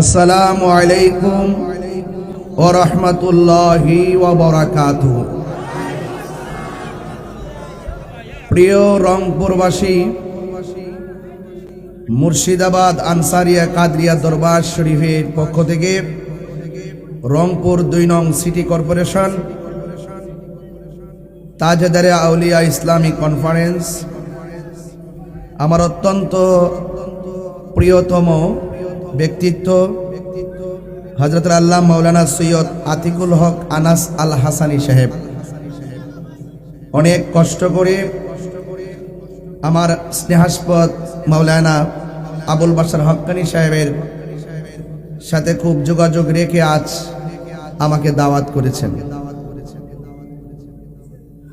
আসসালামু আলাইকুম ওয়া রাহমাতুল্লাহি ওয়া বারাকাতুহু। প্রিয় রংপুরবাসী, মুর্শিদাবাদ আনসারিয়া কাদরিয়া দরবার শরীফের পক্ষ থেকে রংপুর ২ নং সিটি কর্পোরেশন তাজদারে আউলিয়া ইসলামিক কনফারেন্স আমার অত্যন্ত প্রিয়তম ব্যক্তিত্ব হযরত আল্লাহ মাওলানা সৈয়দ আতিকুল হক আনাস আল হাসানী সাহেব অনেক কষ্ট করে আমার স্নেহাস্পদ মাওলানা আবুল বাশার হক্কানী সাহেবের সাথে খুব যোগাযোগ রেখে আজ আমাকে দাওয়াত করেছেন।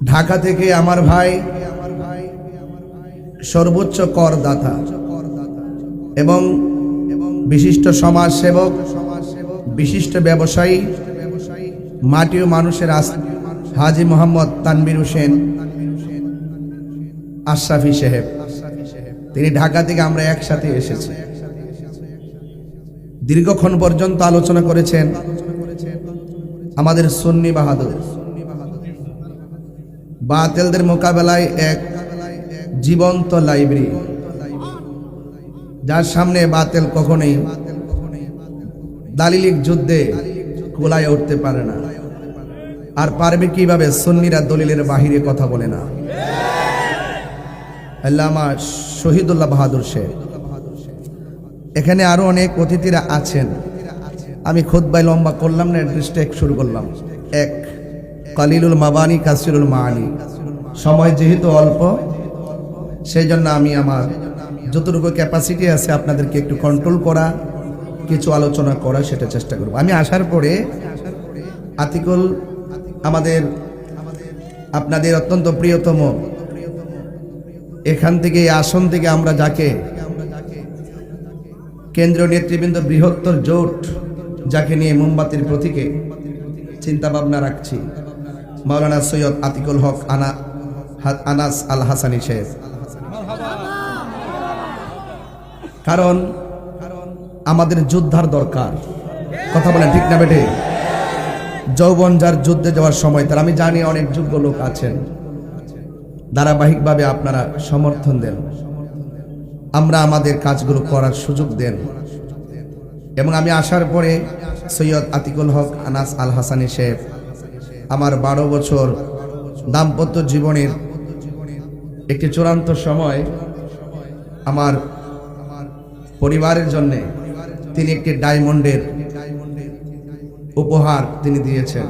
ঢাকা থেকে আমার ভাই সর্বোচ্চ করদাতা এবং বিশিষ্ট সমাজসেবক, বিশিষ্ট ব্যবসায়ী, মাটি ও মানুষের হাজী মোহাম্মদ তানভীর হোসেন আশরাফি সাহেব, তিনি ঢাকা থেকে আমরা একসাথে এসেছি। দীর্ঘক্ষণ পর্যন্ত আলোচনা করেছেন আমাদের সুন্নি বাহাদুর, বাতিলদের মোকাবেলায় এক জীবন্ত লাইব্রেরি, যার সামনে বাতিল কখনোই দালিলিক যুদ্ধে কুলায় উঠতে পারে না। আর পারবে কিভাবে? সুন্নিরা দলিলের বাহিরে কথা বলে না। আল্লামা শহীদুল্লাহ বাহাদুর সাহেব, এখানে আরো অনেক অতিথিরা আছেন। আমি খুতবায় লম্বা করলাম না, অ্যাড্রেসটা শুরু করলাম। এক, কালিলুল মাবানি কাসিরুল মাআনি। সময় যেহেতু অল্প, সেই জন্য আমি আমার যতটুকু ক্যাপাসিটি আছে আপনাদেরকে একটু কন্ট্রোল করা, কিছু আলোচনা করা, সেটা চেষ্টা করব। আমি আসার পরে আতিকুল আমাদের আপনাদের অত্যন্ত প্রিয়তম, এখান থেকে এই আসন থেকে আমরা যাকে কেন্দ্রীয় নেতৃবৃন্দ বৃহত্তর জোট যাকে নিয়ে মোমবাতির প্রতীকে চিন্তা ভাবনা রাখছি, মাওলানা সৈয়দ আতিকুল হক আনাস আল হাসানী সাহেব। কারণ আমাদের যোদ্ধার দরকার, কথা বলেন ঠিক না বেটে? যৌবন যার যুদ্ধে যাওয়ার সময় তার, আমি জানি অনেক যোগ্য লোক আছেন, ধারাবাহিকভাবে আপনারা সমর্থন দেন, আমরা আমাদের কাজগুলো করার সুযোগ দেন। এবং আমি আসার পরে সৈয়দ আতিকুল হক আনাস আল হাসানী সাহেব আমার 12 বছর দাম্পত্য জীবনের একটি চূড়ান্ত সময় আমার পরিবারের জন্য তিনি একটি ডায়মন্ডের উপহার তিনি দিয়েছেন।